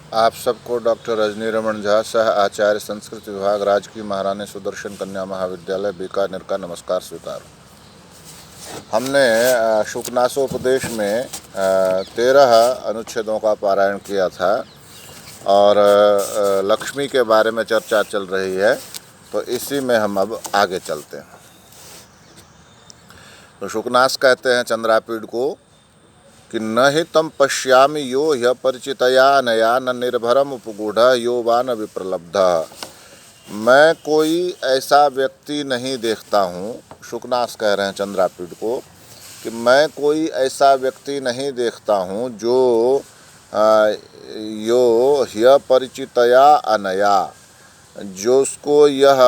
आप सबको डॉक्टर रजनी रमन झा, सह आचार्य संस्कृत विभाग, राजकीय महारानी सुदर्शन कन्या महाविद्यालय, बीकानेर का नमस्कार स्वीकार। हमने शुकनासोपदेश में 13 अनुच्छेदों का पारायण किया था और लक्ष्मी के बारे में चर्चा चल रही है, तो इसी में हम अब आगे चलते हैं। तो शुकनास कहते हैं चंद्रापीड़ को कि न हि तम पश्यामि यो ह्य परिचितया नया न निर्भरम उपगूढ़ यो वा न विप्रलब्ध। मैं कोई ऐसा व्यक्ति नहीं देखता हूँ, शुकनास कह रहे हैं चंद्रापीड़ को कि मैं कोई ऐसा व्यक्ति नहीं देखता हूँ जो यो ह्य परिचितया अनया, जो उसको यह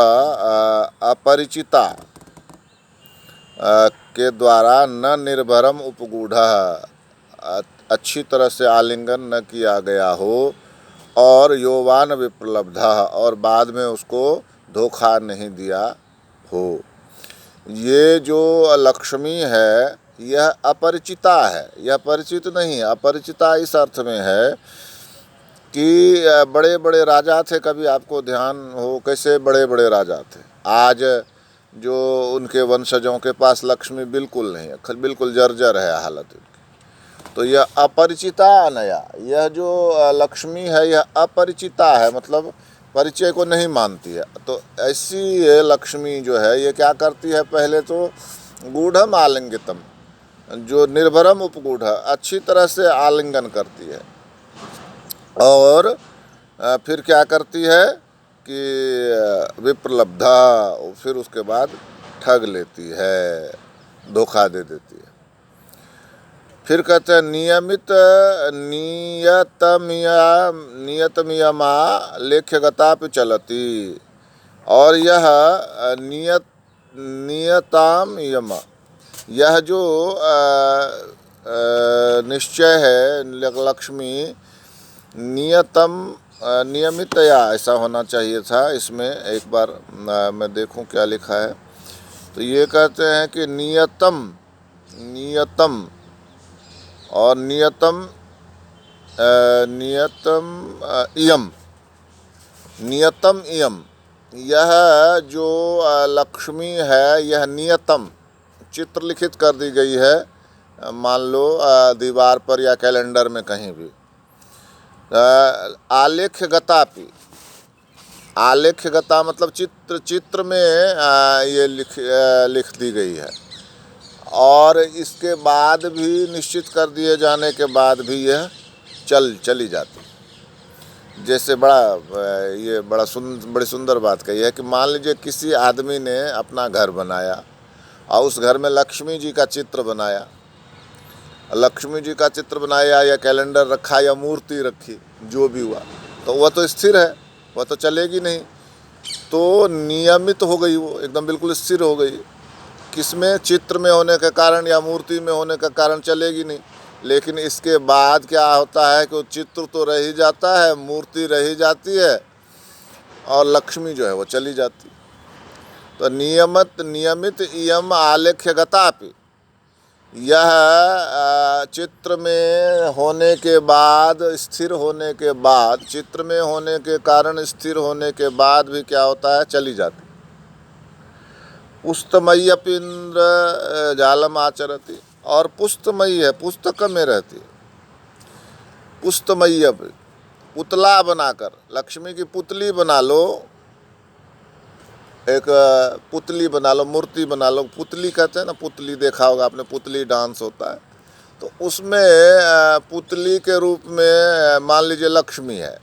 अपरिचिता के द्वारा न निर्भरम उपगूढ़, अच्छी तरह से आलिंगन न किया गया हो, और योवान विप्रलब्ध, और बाद में उसको धोखा नहीं दिया हो। ये जो लक्ष्मी है यह अपरिचिता है, यह परिचित नहीं, अपरिचिता इस अर्थ में है कि बड़े बड़े राजा थे, कभी आपको ध्यान हो कैसे बड़े बड़े राजा थे, आज जो उनके वंशजों के पास लक्ष्मी बिल्कुल नहीं है, बिल्कुल जर्जर है हालत उनकी। तो यह अपरिचिता अनया, यह जो लक्ष्मी है यह अपरिचिता है, मतलब परिचय को नहीं मानती है। तो ऐसी ये लक्ष्मी जो है ये क्या करती है, पहले तो गूढ़म आलिंगितम, जो निर्भरम उपगूढ़, अच्छी तरह से आलिंगन करती है, और फिर क्या करती है कि विप्रलब्धा, फिर उसके बाद ठग लेती है, धोखा दे देती है। फिर कहते हैं नियतमियमा लेख्यगता पे चलती, और यह नियताम यमा, यह जो निश्चय है लक्ष्मी नियतम, नियमितया ऐसा होना चाहिए था, इसमें एक बार मैं देखूं क्या लिखा है। तो ये कहते हैं कि नियतम, नियतम और नियतम, नियतम इयम, नियतम इयम, यह जो लक्ष्मी है यह नियतम चित्र लिखित कर दी गई है, मान लो दीवार पर या कैलेंडर में कहीं भी। आलेख्यगतापि, आलेख्यगता मतलब चित्र में ये लिख दी गई है, और इसके बाद भी निश्चित कर दिए जाने के बाद भी यह चली जाती। जैसे बड़ी सुंदर बात कही है कि मान लीजिए किसी आदमी ने अपना घर बनाया और उस घर में लक्ष्मी जी का चित्र बनाया, लक्ष्मी जी का चित्र बनाया या कैलेंडर रखा या मूर्ति रखी, जो भी हुआ, तो वह तो स्थिर है, वह तो चलेगी नहीं। तो नियमित हो गई, वो एकदम बिल्कुल स्थिर हो गई। किसमें? चित्र में होने के कारण या मूर्ति में होने का कारण चलेगी नहीं। लेकिन इसके बाद क्या होता है कि चित्र तो रह ही जाता है, मूर्ति रह ही जाती है, और लक्ष्मी जो है वो चली जाती। तो नियमित इयम आलेख्यगतापि, यह चित्र में होने के बाद, स्थिर होने के बाद, चित्र में होने के कारण स्थिर होने के बाद भी क्या होता है, चली जाती। पुस्तमय्यपिंद्र जालम आचरती, और पुस्तमयी है, पुस्तक में रहती है। पुस्तमय्य, पुतला बनाकर, लक्ष्मी की पुतली बना लो, एक पुतली बना लो, मूर्ति बना लो, पुतली कहते हैं ना, पुतली देखा होगा आपने, पुतली डांस होता है, तो उसमें पुतली के रूप में मान लीजिए लक्ष्मी है,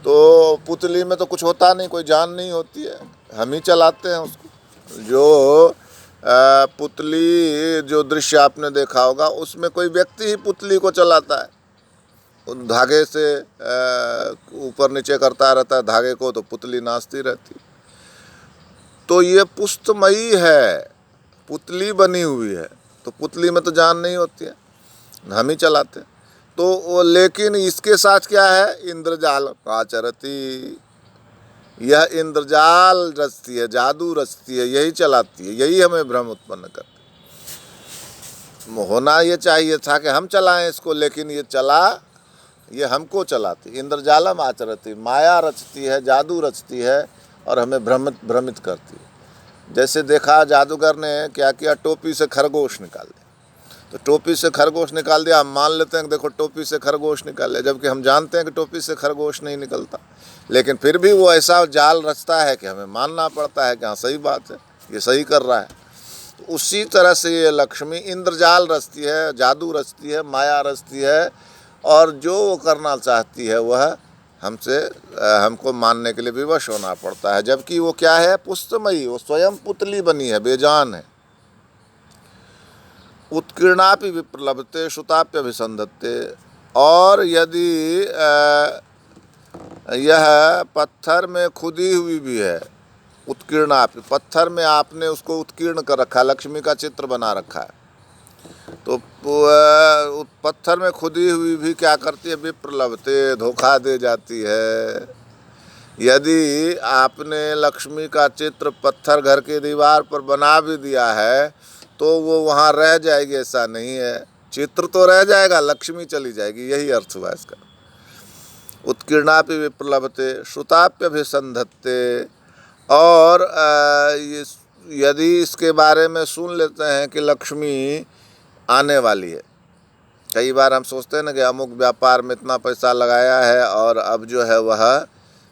तो पुतली में तो कुछ होता नहीं, कोई जान नहीं होती है, हम ही चलाते हैं उसको। जो पुतली जो दृश्य आपने देखा होगा उसमें कोई व्यक्ति ही पुतली को चलाता है, धागे से ऊपर नीचे करता रहता है धागे को, तो पुतली नाचती रहती। तो ये पुस्तमयी है, पुतली बनी हुई है, तो पुतली में तो जान नहीं होती है, हम ही चलाते हैं। तो लेकिन इसके साथ क्या है, इंद्रजाल आचरती, यह इंद्रजाल रचती है, जादू रचती है, यही चलाती है, यही हमें भ्रम उत्पन्न करती है। होना ये चाहिए था कि हम चलाएं इसको, लेकिन ये चला ये हमको चलाती, इंद्रजालम आचरती, माया रचती है, जादू रचती है और हमें भ्रमित करती है। जैसे देखा जादूगर ने क्या किया, टोपी से खरगोश निकाल दिया। तो टोपी से खरगोश निकाल दिया, हम मान लेते हैं कि देखो टोपी से खरगोश निकाल लिया, जबकि हम जानते हैं कि टोपी से खरगोश नहीं निकलता, लेकिन फिर भी वो ऐसा जाल रचता है कि हमें मानना पड़ता है कि हाँ सही बात है, ये सही कर रहा है। तो उसी तरह से ये लक्ष्मी इंद्रजाल रचती है, जादू रचती है, माया रचती है, और जो वो करना चाहती है वह हमसे हमको मानने के लिए विवश होना पड़ता है। जबकि वो क्या है, पुस्तमयी, वो स्वयं पुतली बनी है, बेजान है। उत्कीर्णापि विप्रलभते श्रुताप्यभिसंधत्ते, और यदि यह पत्थर में खुदी हुई भी है, उत्कीर्णापि, पत्थर में आपने उसको उत्कीर्ण कर रखा है, लक्ष्मी का चित्र बना रखा है, तो पत्थर में खुदी हुई भी क्या करती है, विप्रलभते, धोखा दे जाती है। यदि आपने लक्ष्मी का चित्र पत्थर घर की दीवार पर बना भी दिया है तो वो वहाँ रह जाएगी, ऐसा नहीं है, चित्र तो रह जाएगा, लक्ष्मी चली जाएगी, यही अर्थ हुआ इसका। उत्कीर्णापि विप्रलभते श्रुताप्यभिसंधत्ते, और यदि इसके बारे में सुन लेते हैं कि लक्ष्मी आने वाली है, कई बार हम सोचते हैं ना कि अमुक व्यापार में इतना पैसा लगाया है और अब जो है वह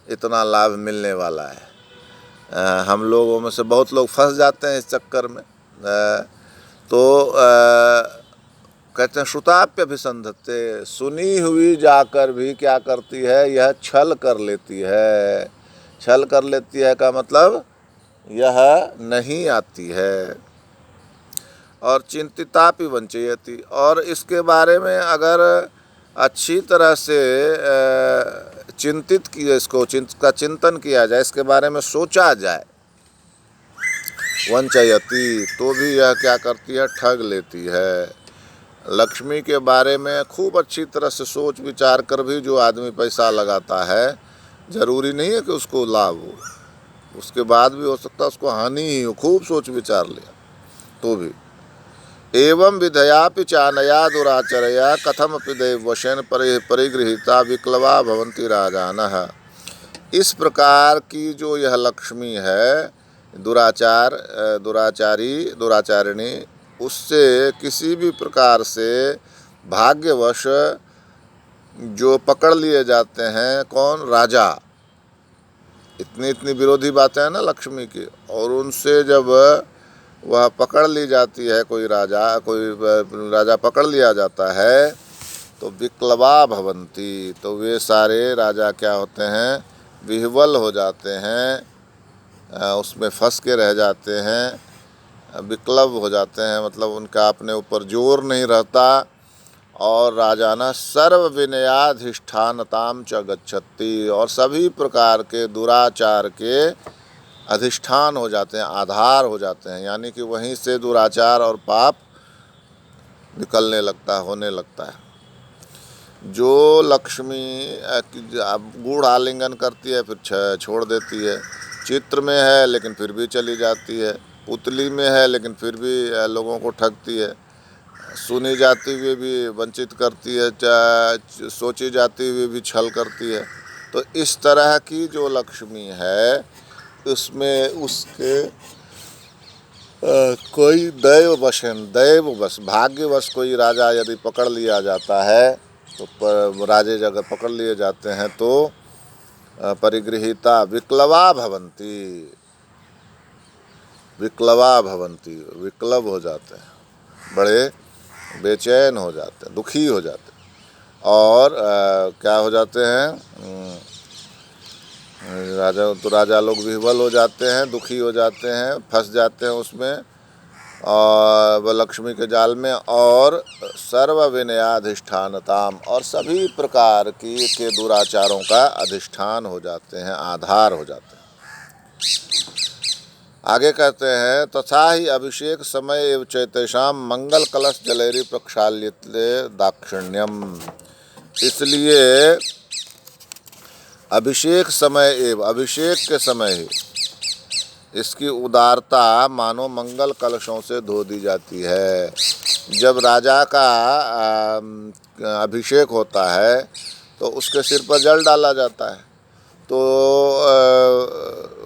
इतना लाभ मिलने वाला है। हम लोगों में से बहुत लोग फंस जाते हैं इस चक्कर में। तो कहते हैं श्रुताप्यभिसंधत्ते, सुनी हुई जाकर भी क्या करती है, यह छल कर लेती है। छल कर लेती है का मतलब यह नहीं आती है। और चिंतितापि वंचयति, और इसके बारे में अगर अच्छी तरह से चिंतित किया, इसको का चिंतन किया जाए, इसके बारे में सोचा जाए, वंचयति, तो भी यह क्या करती है, ठग लेती है। लक्ष्मी के बारे में खूब अच्छी तरह से सोच विचार कर भी जो आदमी पैसा लगाता है, ज़रूरी नहीं है कि उसको लाभ हो, उसके बाद भी हो सकता है उसको हानि ही हो, खूब सोच विचार लिया तो भी। एवं विधयापि चानया दुराचरया कथमपि दैववशेन परिगृहीता विक्लवा भवन्ति राजानः। इस प्रकार की जो यह लक्ष्मी है, दुराचारिणी, उससे किसी भी प्रकार से भाग्यवश जो पकड़ लिए जाते हैं, कौन, राजा, इतनी विरोधी बातें हैं ना लक्ष्मी की, और उनसे जब वह पकड़ ली जाती है, कोई राजा पकड़ लिया जाता है, तो विक्लवा भवन्ति, तो वे सारे राजा क्या होते हैं, विह्वल हो जाते हैं, उसमें फंस के रह जाते हैं, विक्लव हो जाते हैं, मतलब उनका अपने ऊपर जोर नहीं रहता। और राजाना सर्व विनयाधिष्ठानताम च गच्छति, और सभी प्रकार के दुराचार के अधिष्ठान हो जाते हैं, आधार हो जाते हैं, यानी कि वहीं से दुराचार और पाप निकलने लगता है, होने लगता है। जो लक्ष्मी गूढ़ आलिंगन करती है फिर छोड़ देती है, चित्र में है लेकिन फिर भी चली जाती है, पुतली में है लेकिन फिर भी लोगों को ठगती है, सुनी जाती हुई भी वंचित करती है, सोची जाती हुई भी छल करती है। तो इस तरह की जो लक्ष्मी है उसमें उसके कोई दैववश भाग्यवश कोई राजा यदि पकड़ लिया जाता है, तो राजे जगह पकड़ लिए जाते हैं तो परिगृहीता विक्लवा भवन्ति, विक्लव हो जाते हैं, बड़े बेचैन हो जाते हैं, दुखी हो जाते हैं, और क्या हो जाते हैं, राजा लोग विह्वल हो जाते हैं, दुखी हो जाते हैं, फंस जाते हैं उसमें और लक्ष्मी के जाल में। और सर्व विनयाधिष्ठानताम, और सभी प्रकार के दुराचारों का अधिष्ठान हो जाते हैं, आधार हो जाते हैं। आगे कहते हैं, तथा ही अभिषेक समय एवं चैतेषाम मंगल कलश जलैरि प्रक्षाल्यते दाक्षिण्यम। इसलिए अभिषेक समय एवं, अभिषेक के समय ही इसकी उदारता मानो मंगल कलशों से धो दी जाती है। जब राजा का अभिषेक होता है तो उसके सिर पर जल डाला जाता है। तो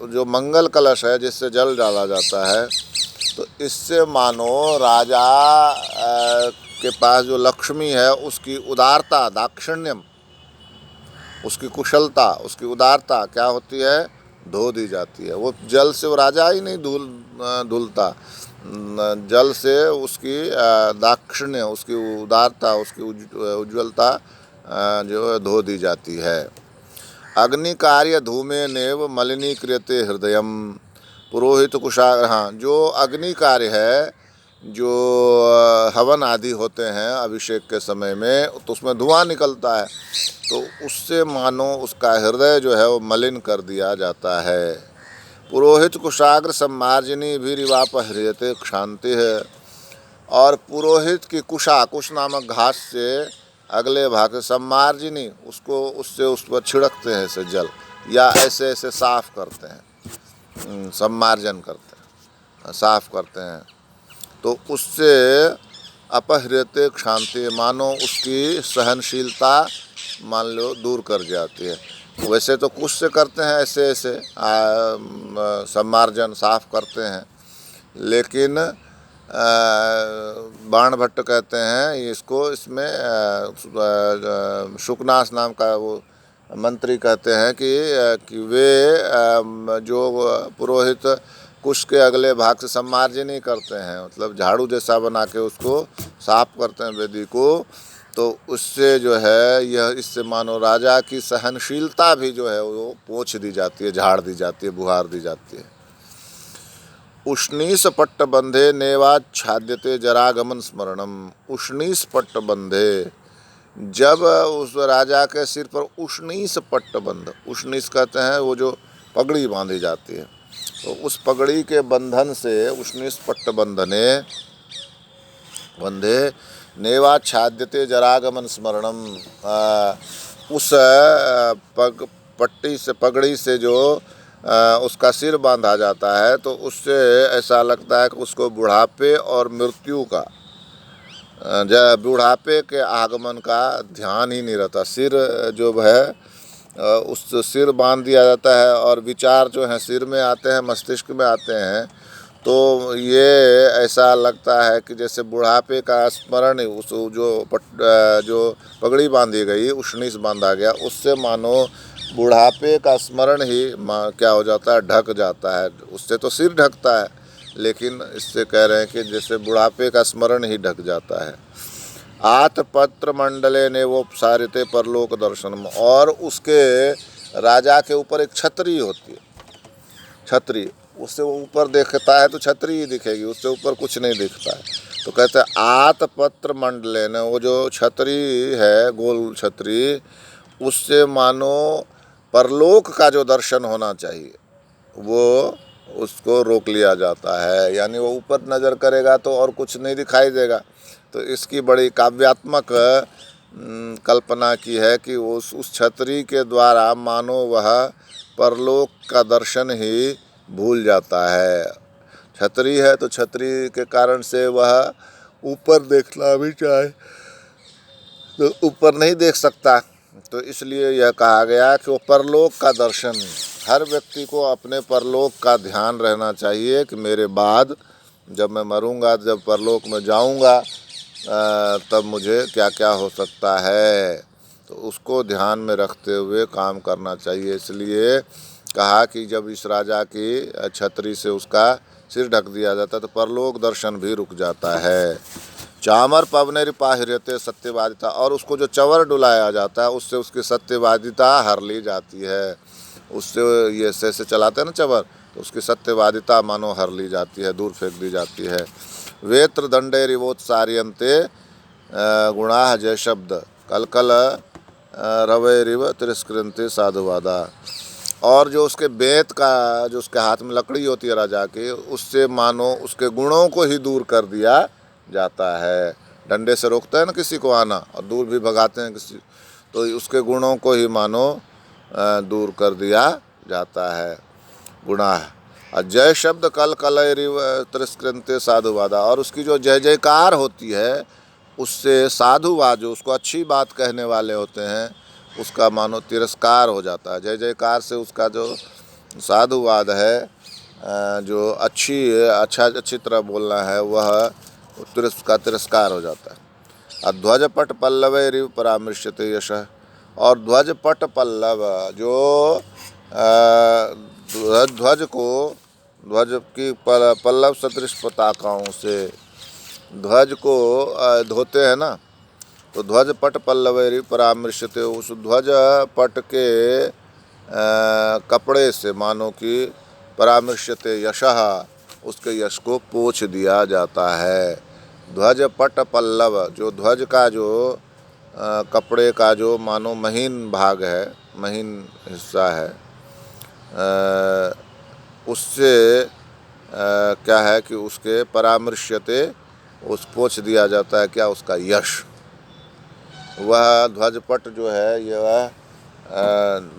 जो मंगल कलश है जिससे जल डाला जाता है, तो इससे मानो राजा के पास जो लक्ष्मी है उसकी उदारता, दाक्षिण्यम, उसकी कुशलता, उसकी उदारता क्या होती है, धो दी जाती है। वो जल से वो राजा ही नहीं धुलता, जल से उसकी दाक्षिण्य, उसकी उदारता, उसकी उज्ज्वलता जो है धो दी जाती है। अग्नि कार्य धूमे नेव मलिनीक्रियते हृदयम पुरोहित कुशाग्र। हाँ, जो अग्नि कार्य है, जो हवन आदि होते हैं अभिषेक के समय में, तो उसमें धुआं निकलता है, तो उससे मानो उसका हृदय जो है वो मलिन कर दिया जाता है। पुरोहित कुशाग्र सम्मार्जनी भी रिवापहृयते क्षांति है। और पुरोहित की कुशा, कुश नामक घास से अगले भाग से सम्मार्जनी, उसको उससे उस पर छिड़कते हैं ऐसे जल, या ऐसे ऐसे साफ करते हैं, सम्मार्जन करते हैं, साफ करते हैं, तो उससे अपहृयते क्षांति, मानो उसकी सहनशीलता मान लो दूर कर जाती है। वैसे तो कुश से करते हैं, ऐसे ऐसे सम्मार्जन साफ करते हैं, लेकिन बाण भट्ट कहते हैं इसको, इसमें शुकनास नाम का वो मंत्री कहते हैं कि वे जो पुरोहित कुश के अगले भाग से सम्मार्जनी करते हैं, मतलब झाड़ू जैसा बना के उसको साफ करते हैं वेदी को, तो उससे जो है यह, इससे मानो राजा की सहनशीलता भी जो है वो पोंछ दी जाती है, झाड़ दी जाती है, बुहार दी जाती है। उष्णीस पट्ट बंधे नेवाच्छाद्यते जरागमन स्मरणम। उष्णीस पट्ट बंधे, जब उस राजा के सिर पर उष्णीस पट्ट बंध, उष्णीस कहते हैं वो जो पगड़ी बांधी जाती है, तो उस पगड़ी के बंधन से, उष्णीस पट्ट बंधे नेवाच्छाद्यते जरागमन स्मरणम, उस पट्टी से, पगड़ी से जो उसका सिर बांधा जाता है, तो उससे ऐसा लगता है कि उसको बुढ़ापे और मृत्यु का, बुढ़ापे के आगमन का ध्यान ही नहीं रहता। सिर जो है उस सिर बांध दिया जाता है, और विचार जो हैं सिर में आते हैं, मस्तिष्क में आते हैं, तो ये ऐसा लगता है कि जैसे बुढ़ापे का स्मरण, उस जो पगड़ी बांधी गई, उष्णीस बांधा गया, उससे मानो बुढ़ापे का स्मरण ही क्या हो जाता है, ढक जाता है। उससे तो सिर ढकता है, लेकिन इससे कह रहे हैं कि जैसे बुढ़ापे का स्मरण ही ढक जाता है। आतपत्र मंडले ने वो सारिते परलोक दर्शनम, और उसके राजा के ऊपर एक छतरी होती है, छतरी, उससे वो ऊपर देखता है तो छतरी ही दिखेगी, उससे ऊपर कुछ नहीं दिखता है। तो कहते हैं आतपत्र मंडले ने, वो जो छतरी है, गोल छतरी, उससे मानो परलोक का जो दर्शन होना चाहिए वो उसको रोक लिया जाता है, यानी वो ऊपर नज़र करेगा तो और कुछ नहीं दिखाई देगा। तो इसकी बड़ी काव्यात्मक कल्पना की है कि उस छतरी के द्वारा मानो वह परलोक का दर्शन ही भूल जाता है। छतरी है तो छतरी के कारण से वह ऊपर देखना भी चाहे तो ऊपर नहीं देख सकता, तो इसलिए यह कहा गया कि वो परलोक का दर्शन, हर व्यक्ति को अपने परलोक का ध्यान रहना चाहिए कि मेरे बाद जब मैं मरूंगा, जब परलोक में जाऊंगा, तब मुझे क्या क्या हो सकता है, तो उसको ध्यान में रखते हुए काम करना चाहिए। इसलिए कहा कि जब इस राजा की छतरी से उसका सिर ढक दिया जाता है तो परलोक दर्शन भी रुक जाता है। चामर पवनेर पाहिरते सत्यवादिता, और उसको जो चंवर डुलाया जाता है उससे उसकी सत्यवादिता हर ली जाती है। उससे ये से चलाते हैं ना चंवर, तो उसकी सत्यवादिता मानो हर ली जाती है, दूर फेंक दी जाती है। वेत्र दंडे रिवोत्सार्यन्ते गुणाः जय शब्द कलकल रवे रिव तिरस्कृन्ते साधुवादा। और जो उसके बेत का, जो उसके हाथ में लकड़ी होती है राजा की, उससे मानो उसके गुणों को ही दूर कर दिया जाता है। डंडे से रोकता है ना किसी को आना, और दूर भी भगाते हैं किसी, तो उसके गुणों को ही मानो दूर कर दिया जाता है। गुणाः और जय शब्द कल कलरिव तिरस्कृन्ते साधुवादा, और उसकी जो जय जयकार होती है उससे साधुवाद, जो उसको अच्छी बात कहने वाले होते हैं, उसका मानो तिरस्कार हो जाता है। जय जयकार से उसका जो साधुवाद है, जो अच्छी तरह बोलना है, वह उसका तिरस्कार हो जाता है। ध्वज पट पल्लवैरिव परामृश्यते यशः, और ध्वज पट पल्लव जो ध्वज की पल्लव सदृश पताकाओं से ध्वज को धोते हैं ना, तो ध्वज पट पल्लवैरिव परामृश्यते, उस ध्वज पट के कपड़े से मानो कि परामृश्यते यशः, उसके यश को पोंछ दिया जाता है। ध्वज पट पल्लव, जो ध्वज का जो कपड़े का जो मानो महीन भाग है, महीन हिस्सा है, उससे क्या है कि उसके परामृश्यते, उस पोंछ दिया जाता है क्या, उसका यश। वह ध्वजपट जो है, यह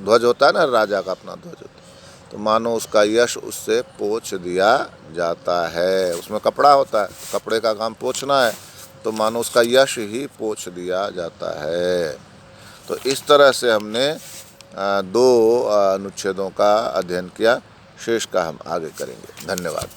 ध्वज होता है ना, राजा का अपना ध्वज होता है, तो मानो उसका यश उससे पोंछ दिया जाता है। उसमें कपड़ा होता है, कपड़े का काम पोंछना है, तो मानो उसका यश ही पोंछ दिया जाता है। तो इस तरह से हमने 2 अनुच्छेदों का अध्ययन किया। शेष का हम आगे करेंगे। धन्यवाद।